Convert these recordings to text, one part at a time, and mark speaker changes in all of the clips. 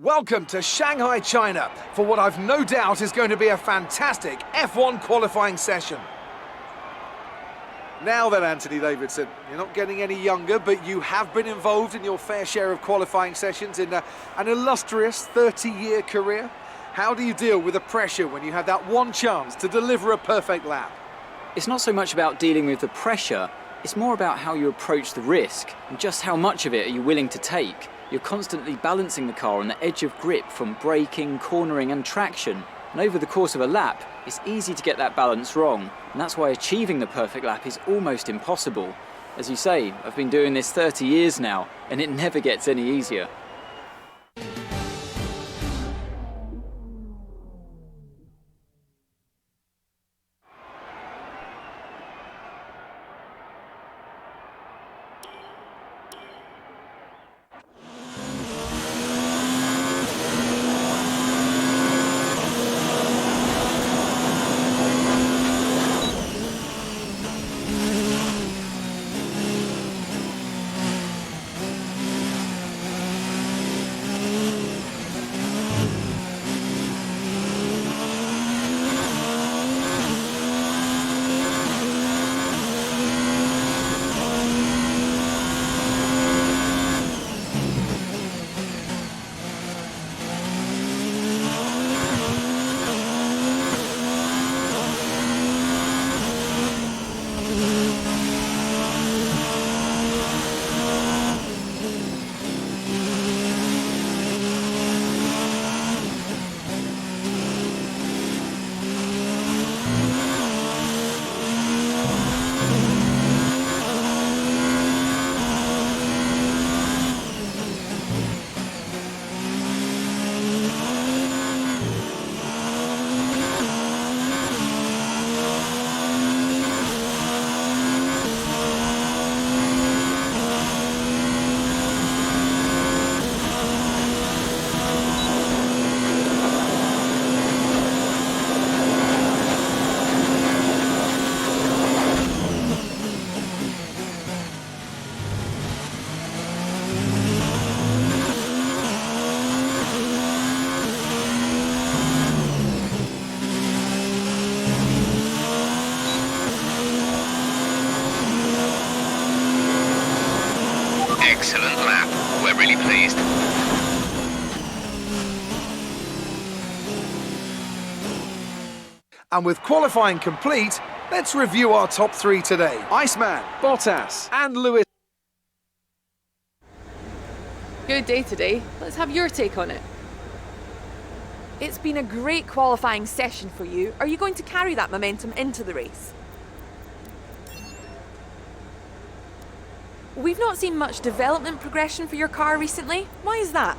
Speaker 1: Welcome to Shanghai, China, for what I've no doubt is going to be a fantastic F1 qualifying session. Now then, Anthony Davidson, you're not getting any younger, but you have been involved in your fair share of qualifying sessions in an illustrious 30-year career. How do you deal with the pressure when you have that one chance to deliver a perfect lap?
Speaker 2: It's not so much about dealing with the pressure, it's more about how you approach the risk and just how much of it are you willing to take. You're constantly balancing the car on the edge of grip from braking, cornering and traction. And over the course of a lap, it's easy to get that balance wrong. And that's why achieving the perfect lap is almost impossible. As you say, I've been doing this 30 years now, and it never gets any easier.
Speaker 3: Excellent lap. We're really pleased.
Speaker 1: And with qualifying complete, let's review our top three today. Iceman, Bottas and Lewis.
Speaker 4: Good day today. Let's have your take on it. It's been a great qualifying session for you. Are you going to carry that momentum into the race? We've not seen much development progression for your car recently. Why is that?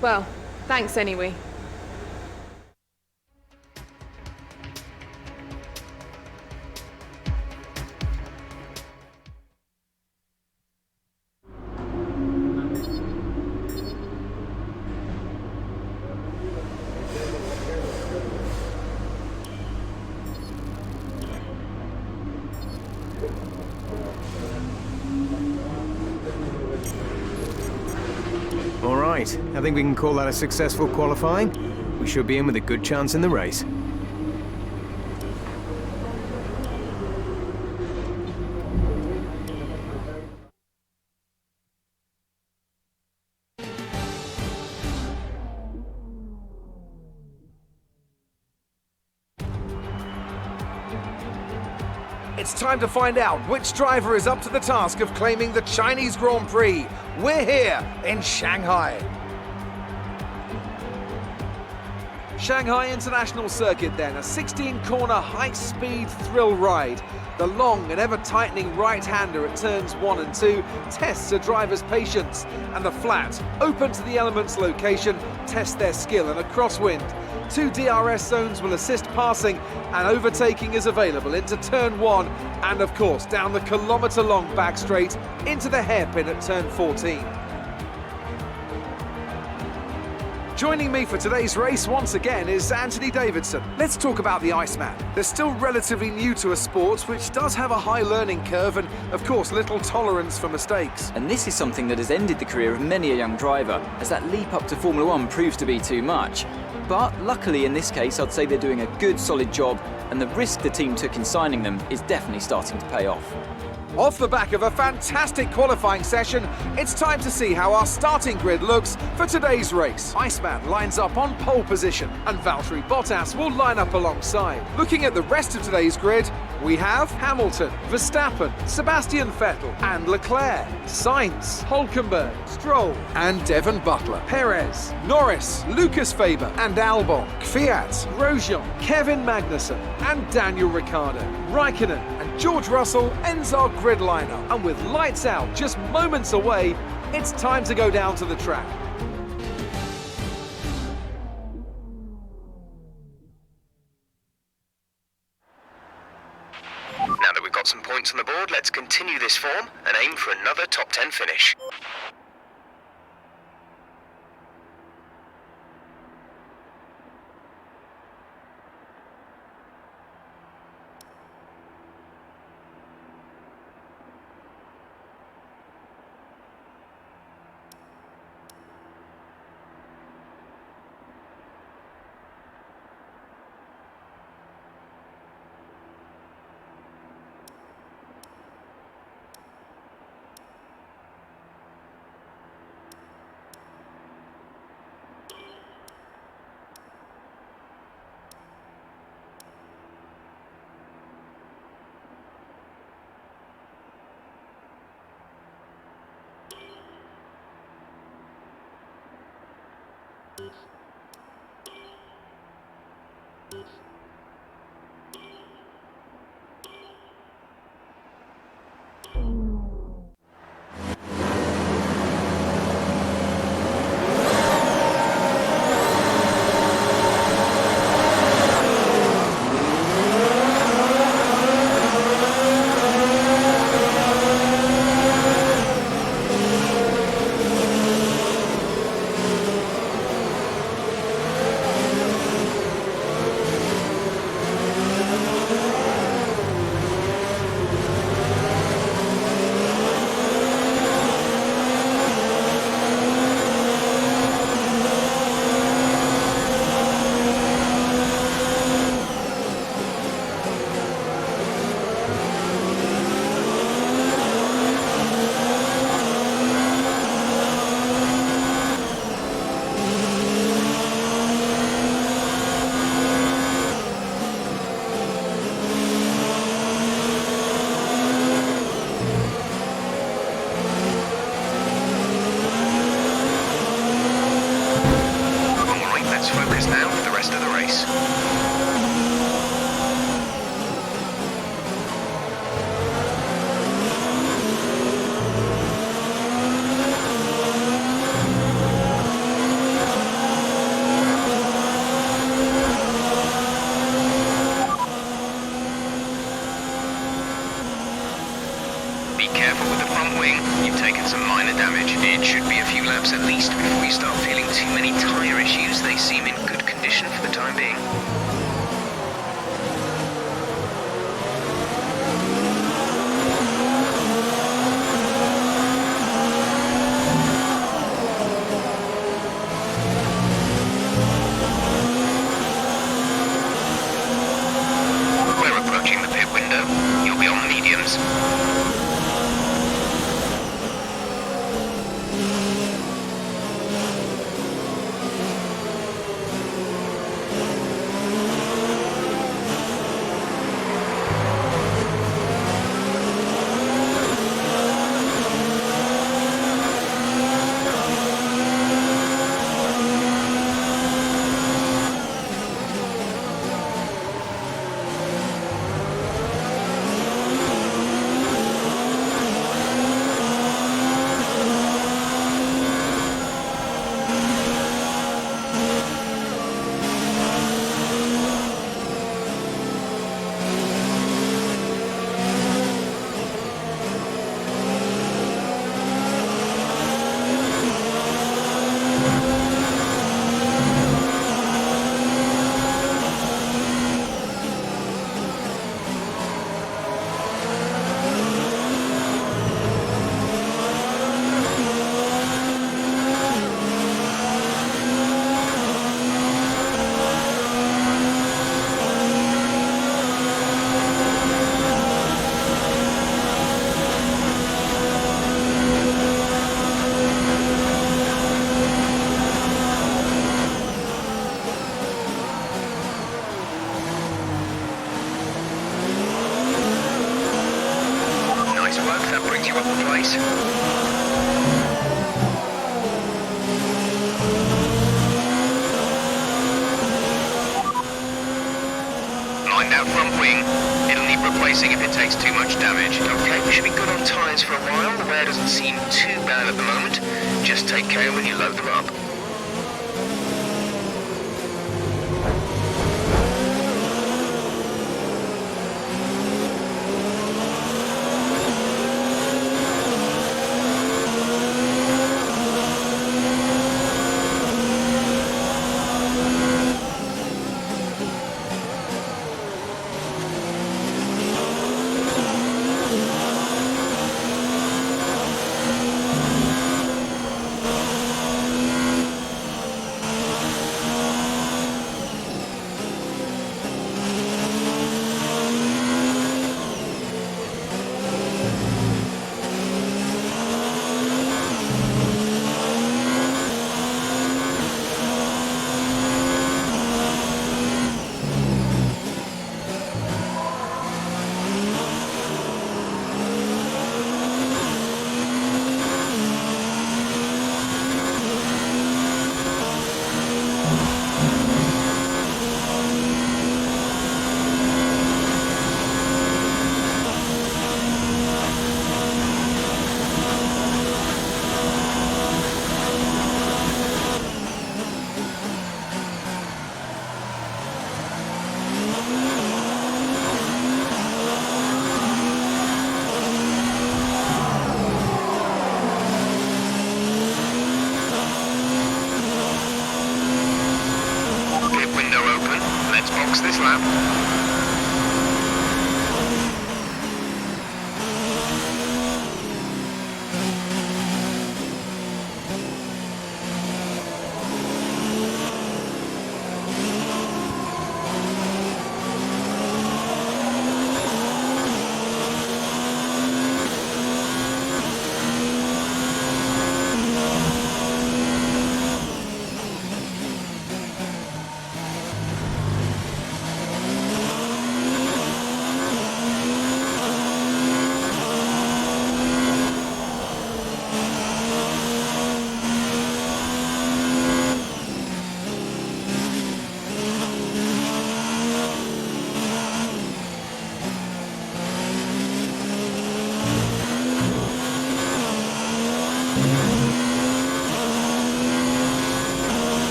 Speaker 4: Well, thanks anyway.
Speaker 5: All right, I think we can call that a successful qualifying. We should be in with a good chance in the race.
Speaker 1: It's time to find out which driver is up to the task of claiming the Chinese Grand Prix. We're here in Shanghai. Shanghai International Circuit then, a 16-corner high-speed thrill ride. The long and ever-tightening right-hander at turns 1 and 2 tests a driver's patience, and the flat, open to the elements location, tests their skill in a crosswind. 2 DRS zones will assist passing, and overtaking is available into turn 1 and of course down the kilometre-long back straight into the hairpin at turn 14. Joining me for today's race once again is Anthony Davidson. Let's talk about the Iceman. They're still relatively new to a sport which does have a high learning curve and, of course, little tolerance for mistakes.
Speaker 2: And this is something that has ended the career of many a young driver, as that leap up to Formula One proves to be too much. But luckily in this case, I'd say they're doing a good, solid job, and the risk the team took in signing them is definitely starting to pay off.
Speaker 1: Off the back of a fantastic qualifying session, it's time to see how our starting grid looks for today's race. Iceman lines up on pole position, and Valtteri Bottas will line up alongside. Looking at the rest of today's grid, we have Hamilton, Verstappen, Sebastian Vettel and Leclerc, Sainz, Hülkenberg, Stroll and Devon Butler, Perez, Norris, Lucas Faber and Albon, Kvyat, Grosjean, Kevin Magnussen and Daniel Ricciardo. Raikkonen and George Russell ends our grid lineup, and with lights out just moments away, it's time to go down to the track.
Speaker 3: Now that we've got some points on the board, let's continue this form and aim for another top 10 finish. Be careful with the front wing, you've taken some minor damage. It should be a few laps at least before you start feeling too many tyre issues. They seem in good condition for the time being. We're approaching the pit window. You'll be on the mediums. laps. Line that front wing. It'll need replacing if it takes too much damage. Okay, we should be good on tyres for a while. The wear doesn't seem too bad at the moment. Just take care when you load them up. This lap.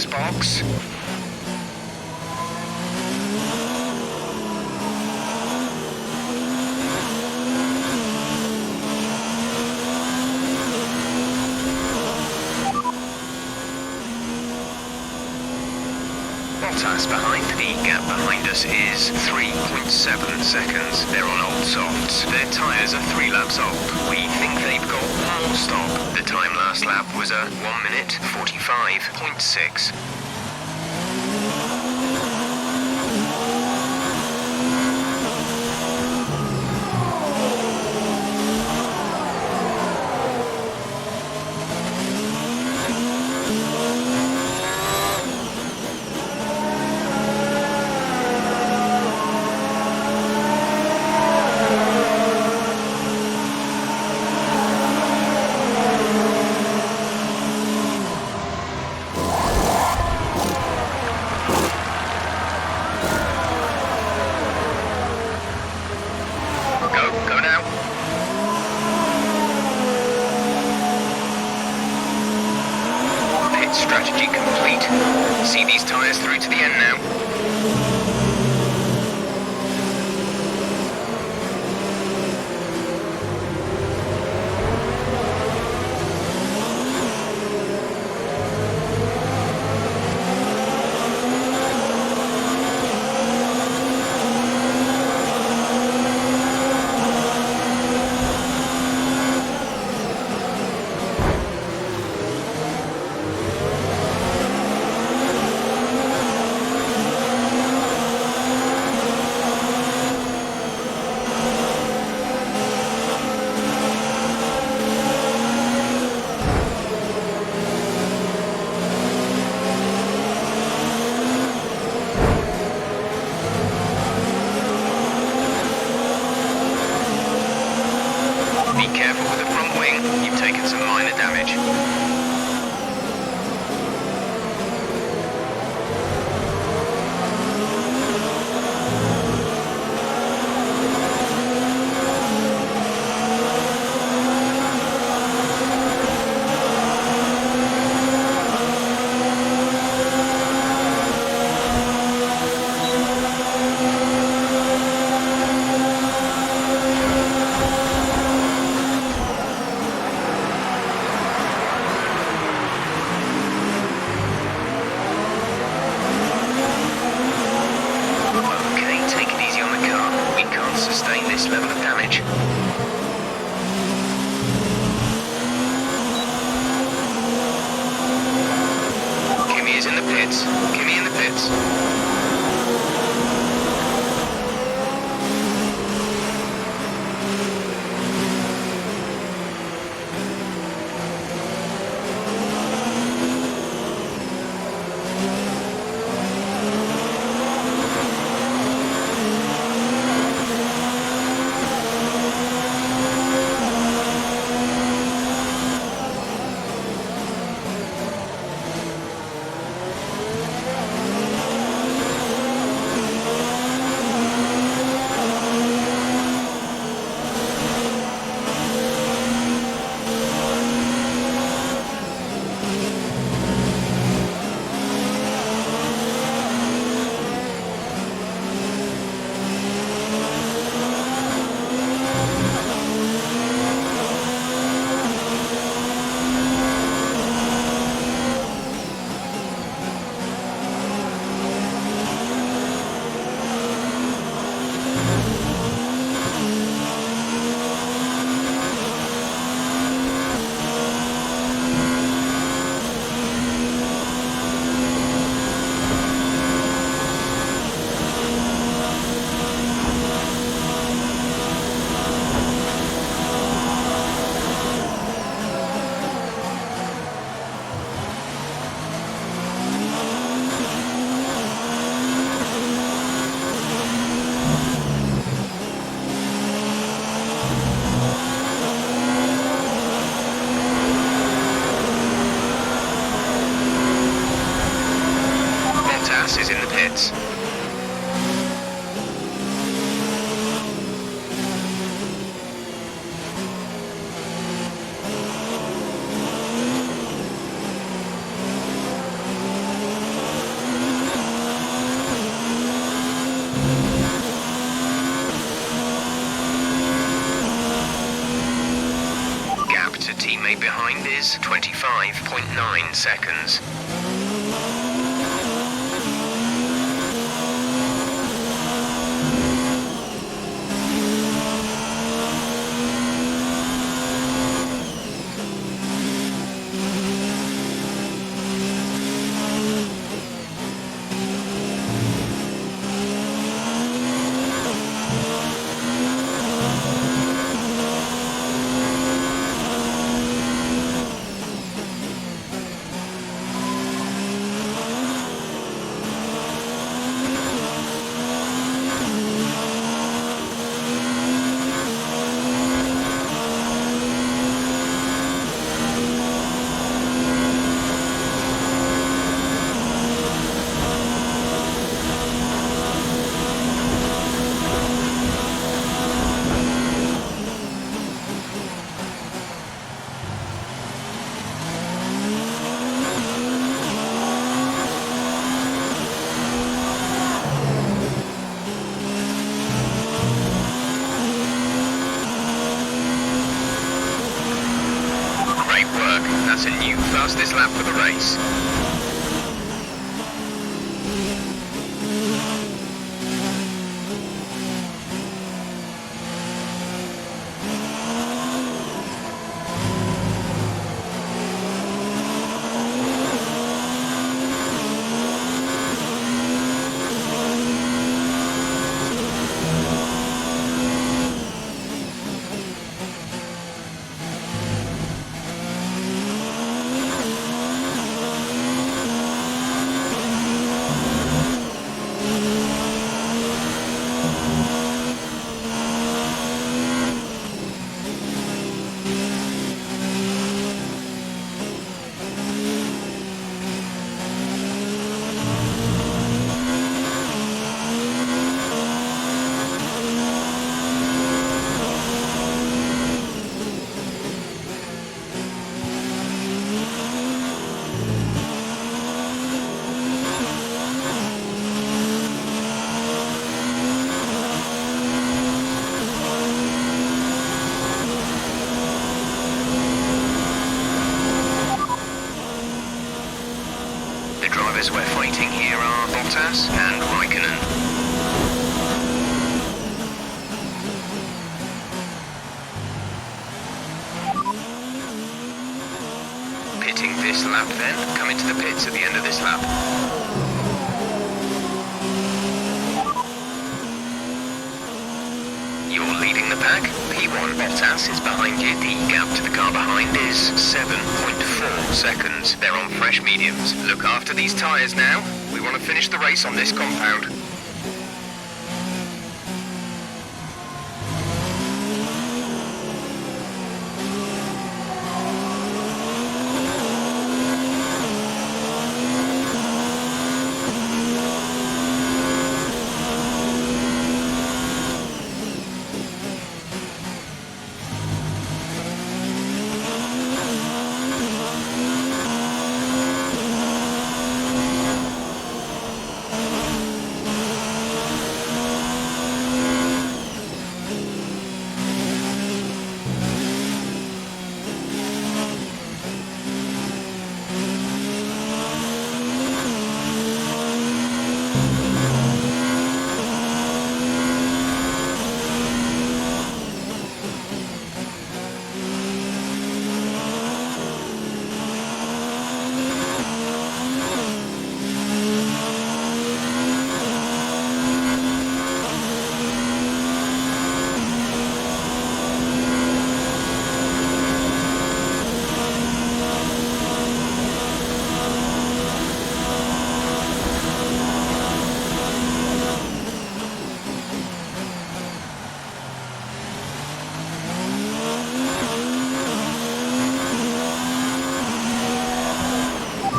Speaker 3: Box. Bottas behind. The gap behind us is 3.7 seconds. They're on old softs. Their tyres are 3 laps old. We think they've got one more stop. The time last lap was a 1 minute 45.6. Strategy complete. See these tyres through to the end now. some minor damage. Okay, take it easy on the car. We can't sustain this level of damage. Kimmy is in the pits. Kimmy in the pits. Is in the pits. Gap to teammate behind is 25.9 seconds. That's a new fastest lap for the race. drivers we're fighting here are Bottas and Raikkonen. Pitting this lap then, come into the pits at the end of this lap. You're leading the pack. P1 Bottas is behind you. The gap to the car behind is 7.4 seconds. They're on fresh mediums. Look after these tyres now. We want to finish the race on this compound.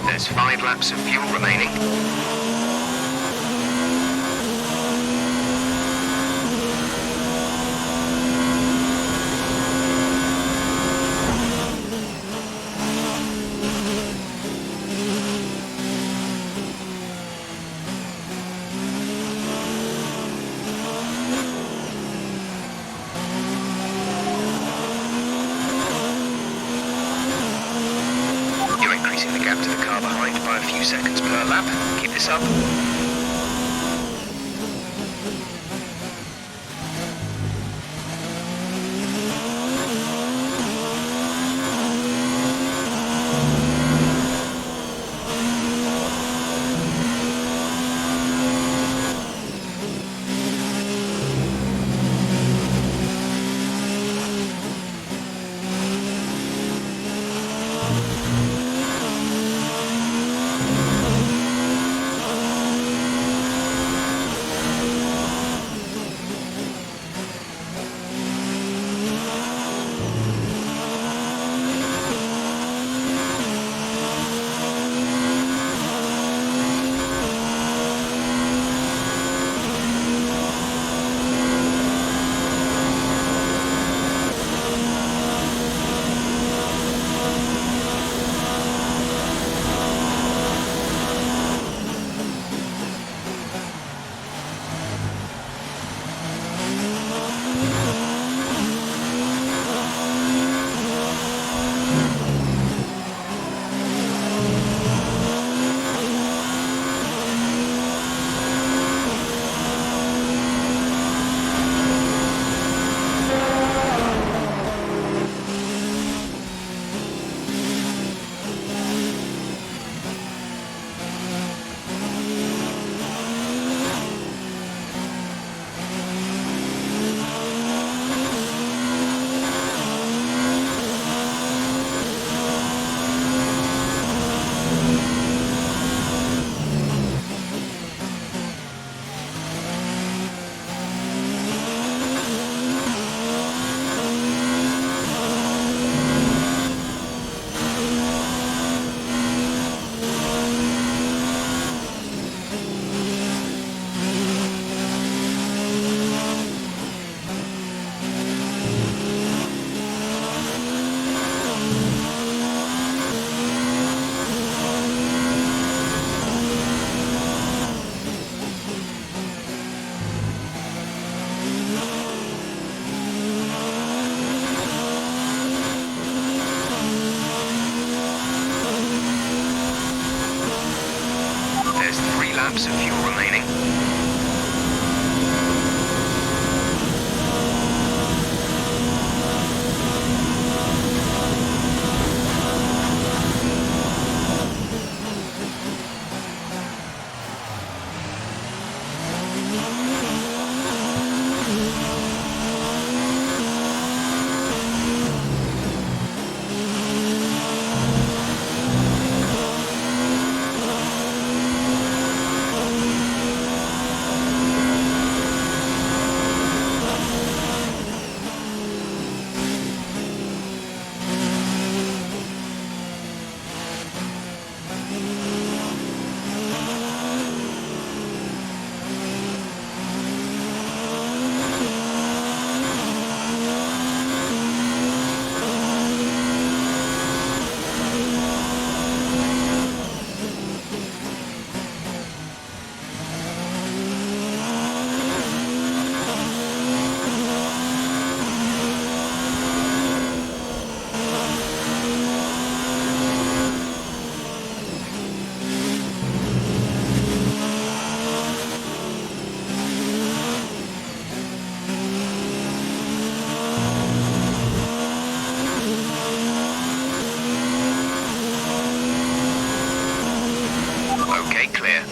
Speaker 3: There's 5 laps of fuel remaining. Increasing the gap to the car behind by a few seconds per lap. Keep this up. laps of fuel remaining. Okay, clear.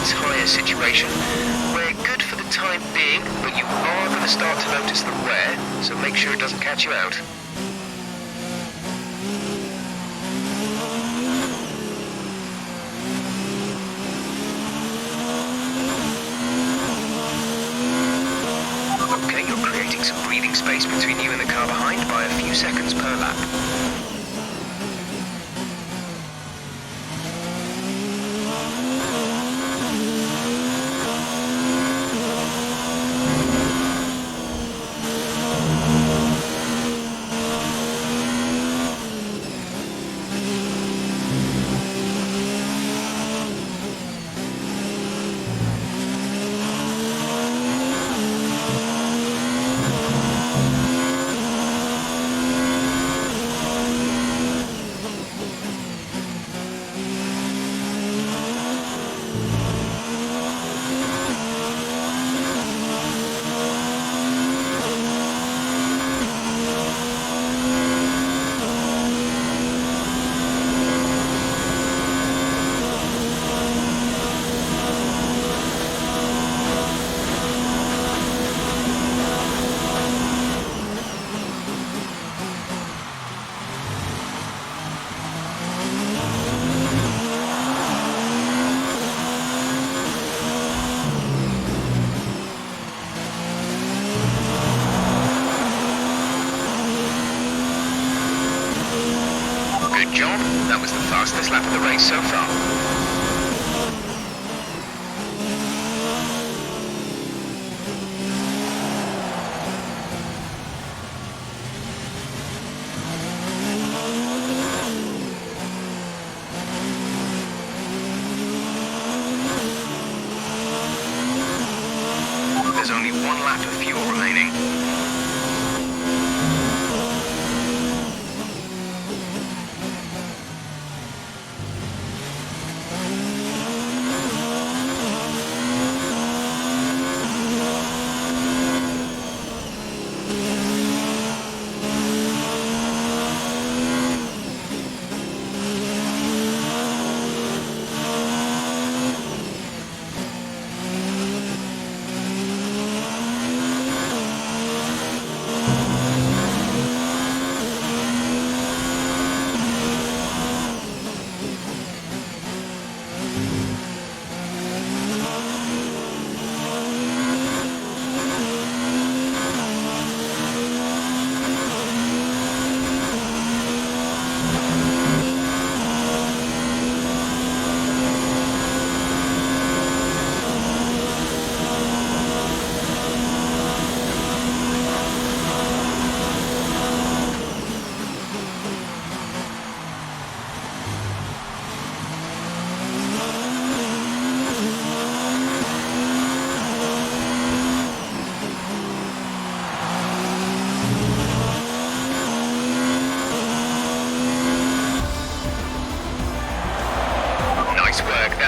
Speaker 3: Tyre situation. We're good for the time being, but you are going to start to notice the wear, so make sure it doesn't catch you out. Okay, you're creating some breathing space between you and the car behind by a few seconds per lap. Good job. That was the fastest lap of the race so far. There's only one lap of fuel remaining.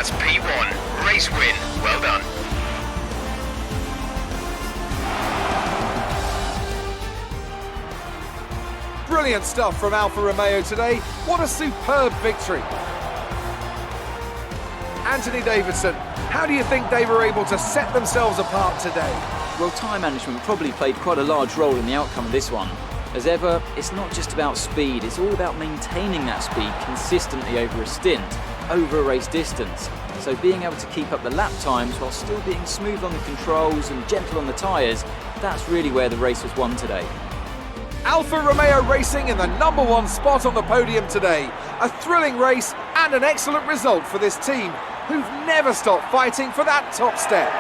Speaker 3: That's P1. Race win. Well done.
Speaker 1: Brilliant stuff from Alfa Romeo today. What a superb victory. Anthony Davidson, how do you think they were able to set themselves apart today?
Speaker 2: Well, time management probably played quite a large role in the outcome of this one. As ever, it's not just about speed, it's all about maintaining that speed consistently over a stint, over a race distance. So being able to keep up the lap times while still being smooth on the controls and gentle on the tyres, that's really where the race was won today.
Speaker 1: Alfa Romeo Racing in the #1 spot on the podium today. A thrilling race and an excellent result for this team, who've never stopped fighting for that top step.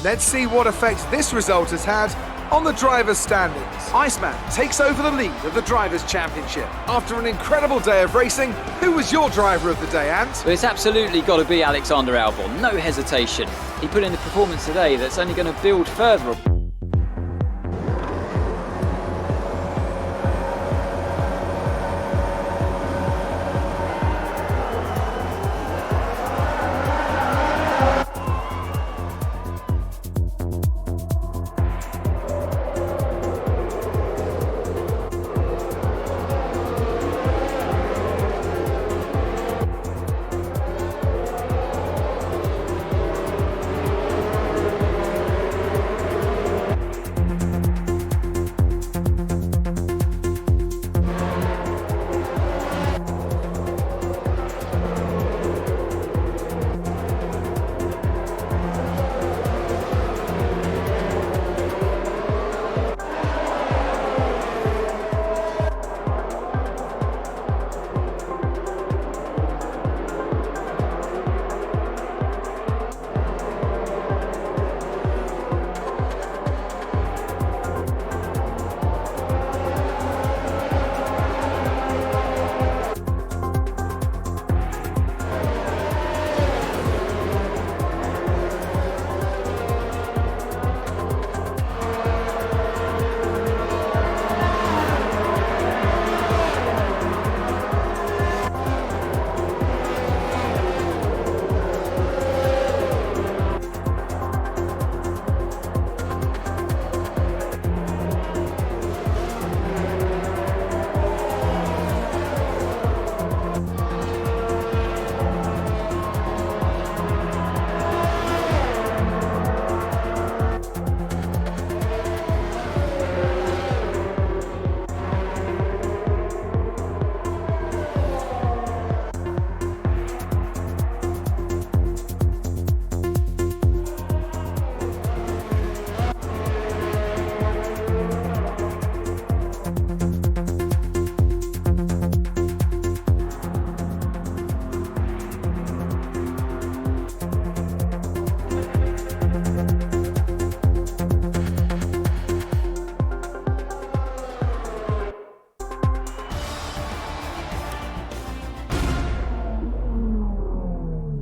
Speaker 1: Let's see what effect this result has had on the drivers' standings. Iceman takes over the lead of the Drivers' Championship. After an incredible day of racing, who was your driver of the day, Ant?
Speaker 2: Well, it's absolutely got to be Alexander Albon, no hesitation. He put in the performance today that's only going to build further.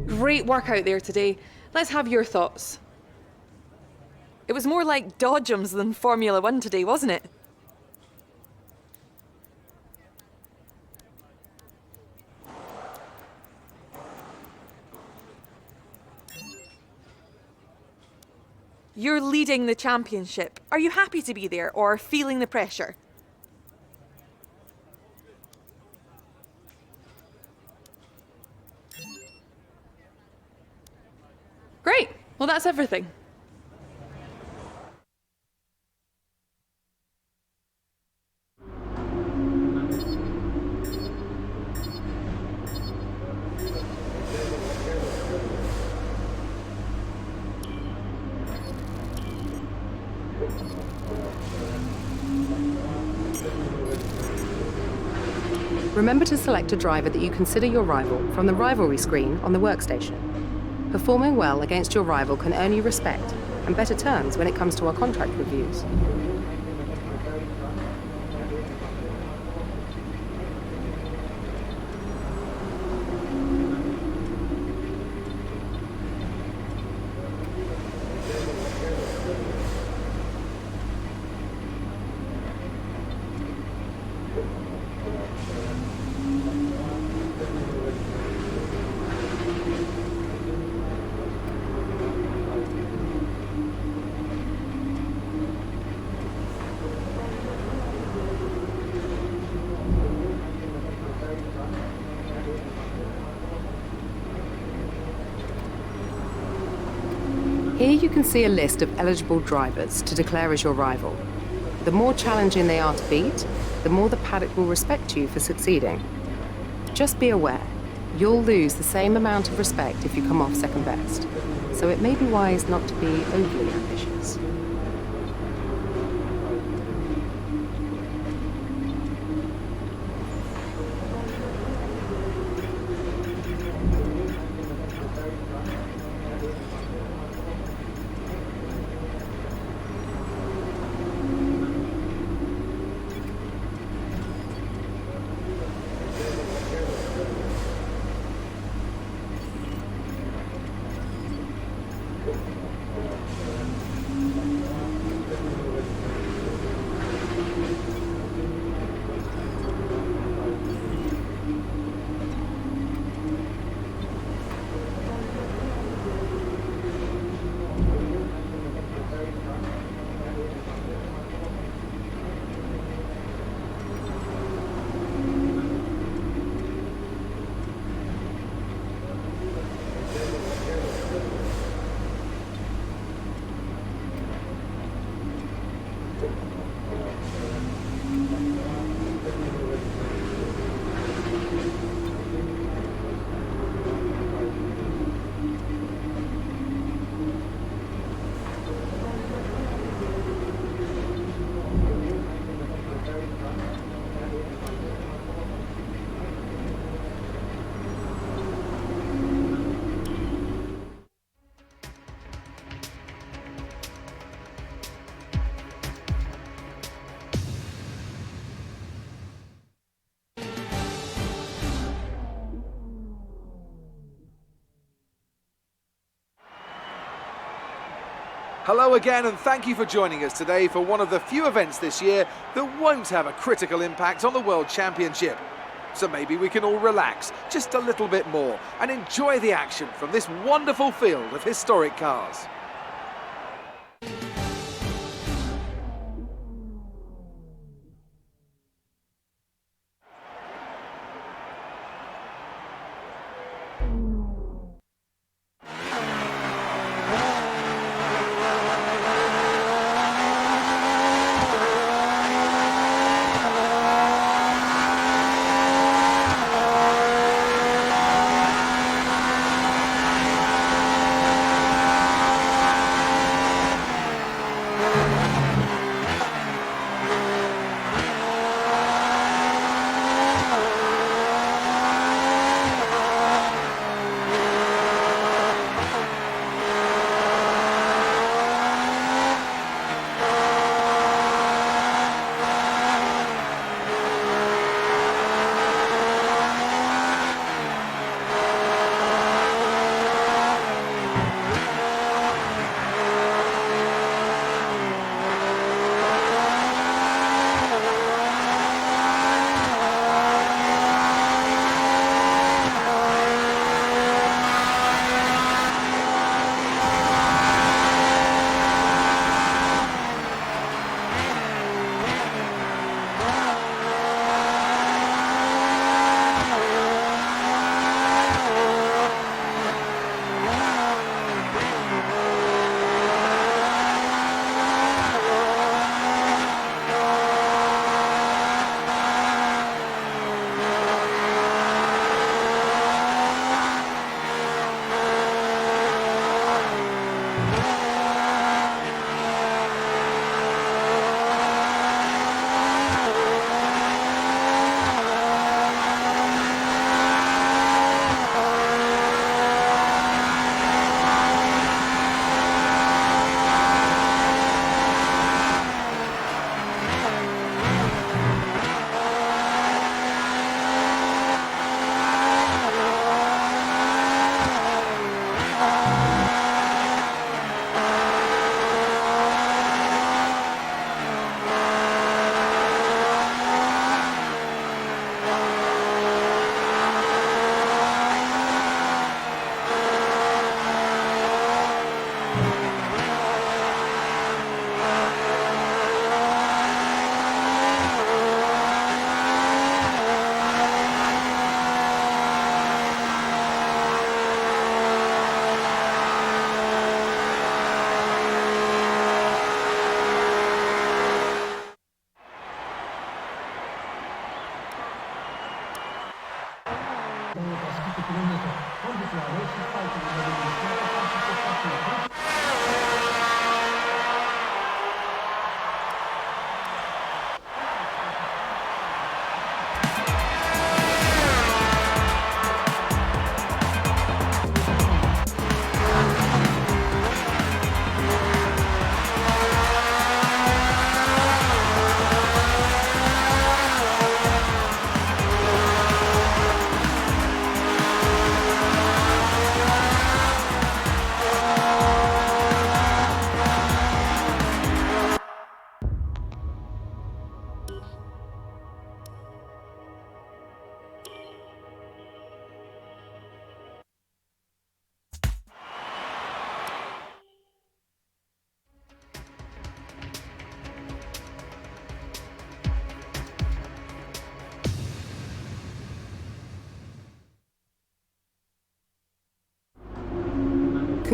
Speaker 4: Great work out there today. Let's have your thoughts. It was more like dodgems than Formula One today, wasn't it? You're leading the championship. Are you happy to be there or feeling the pressure? Great. Well, that's everything.
Speaker 6: Remember to select a driver that you consider your rival from the rivalry screen on the workstation. Performing well against your rival can earn you respect and better terms when it comes to our contract reviews. Here you can see a list of eligible drivers to declare as your rival. The more challenging they are to beat, the more the paddock will respect you for succeeding. Just be aware, you'll lose the same amount of respect if you come off second best, so it may be wise not to be overly ambitious.
Speaker 1: Hello again, and thank you for joining us today for one of the few events this year that won't have a critical impact on the World Championship. So maybe we can all relax just a little bit more and enjoy the action from this wonderful field of historic cars.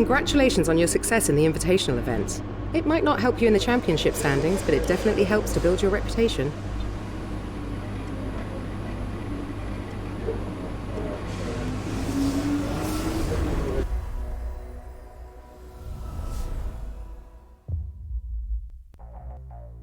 Speaker 6: Congratulations on your success in the Invitational events. It might not help you in the championship standings, but it definitely helps to build your reputation.